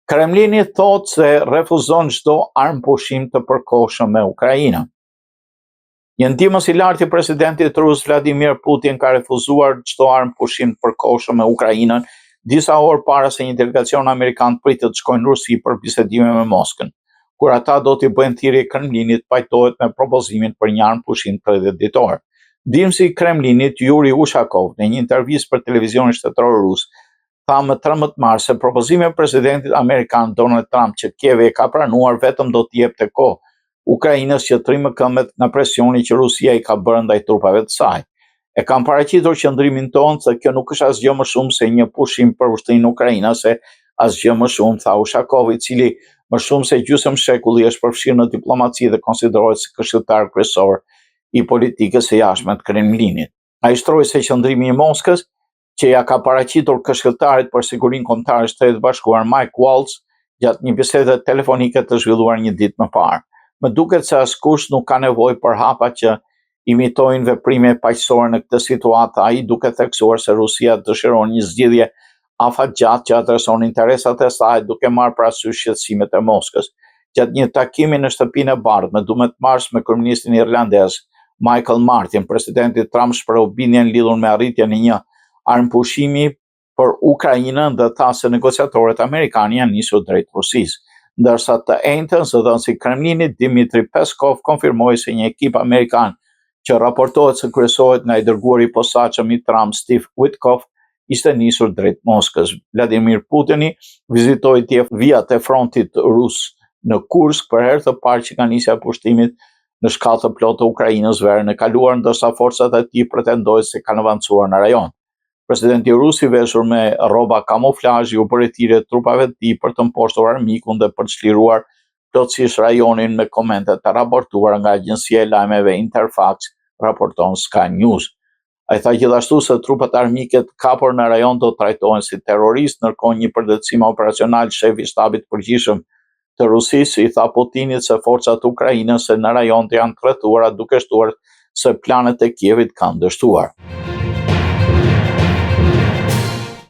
Kremlini thot se refuzon çdo armë pushim të përkohshëm me Ukrainën. Një ndihmës i lartë i presidentit rus Vladimir Putin ka refuzuar çdo armë pushim të përkohshëm me Ukrainën disa orë para se një delegacion amerikan pritet të shkojnë në Rusi për bisedime me Moskën, kur ata do t'i bëjnë thirrje Kremlinit pajtohet me propozimin për një armë pushim 30 ditor. Ndihmësi i Kremlinit Yuri Ushakov në një intervistë për televizionin shtetëror rus tha më 13 mars se propozimi i presidentit amerikan Donald Trump që Kievi e ka pranuar vetëm do t'i jepte kohë Ukrainës që të rrimë këmbët nga presioni që Rusia i ka bërë ndaj trupave të saj. E kam paraqitur qëndrimin tonë se kjo nuk është asgjë më shumë se një pushim për ushtrinë ukrainase, asgjë më shumë, tha Ushakov, i cili më shumë se gjysmë shekulli është përfshirë në diplomaci dhe konsiderohet si këshilltar kryesor i politikës së jashtme të Kremlinit. Ai shtroi se qëndrimi i Moskës, që ja ka paraqitur këshilltarit për sigurinë kombëtare të Shtetit Bashkuar Mike Waltz gjatë një bisede telefonike të zhvilluar një ditë më parë. Më duket se askush nuk ka nevojë për hapa që imitojnë veprime paqësore në këtë situatë, ai duke theksuar se Rusia dëshiron një zgjidhje afatgjatë që adreson interesat e saj duke marrë parasysh shqetësimet e Moskës. Gjatë një takimi në shtëpinë e bardhë me 12 mars me kryeministin irlandez Michael Martin, presidenti Trump shpreu bindjen lidhur me arritjen e një armëpushimi për Ukrainën dhe tha se negociatorët amerikanë janë nisur drejt Rusisë. Ndërsa të njëjtën zëdhënësi i Kremlinit Dmitry Peskov konfirmoi se një ekip amerikan që raportohet se kryesohet nga i dërguari i posaçëm i Trump Steve Witkoff ishte nisur drejt Moskës. Vladimir Putini vizitoi dje vijat e frontit rus në Kursk për herë të parë që nga nisja e pushtimit në shkallë të plotë të Ukrainës verën e kaluar, ndërsa forcat e tij pretendojnë se kanë avancuar në rajon. Presidenti rus i veshur me rroba kamuflazhi u bëri thirrje trupave të tij për të mposhtur armikun dhe për të çliruar plotësisht rajonin me komente të raportuara nga agjencia e lajmeve Interfax, raporton Sky News. Ai tha gjithashtu se trupat armike të kapur në rajon do trajtohen si terroristë, ndërkohë një përditësim operacional shefi i shtabit përgjithshëm të Rusisë i tha Putinit se forcat ukrainase në rajon të janë të rrethuara duke shtuar se planet e Kievit kanë dështuar.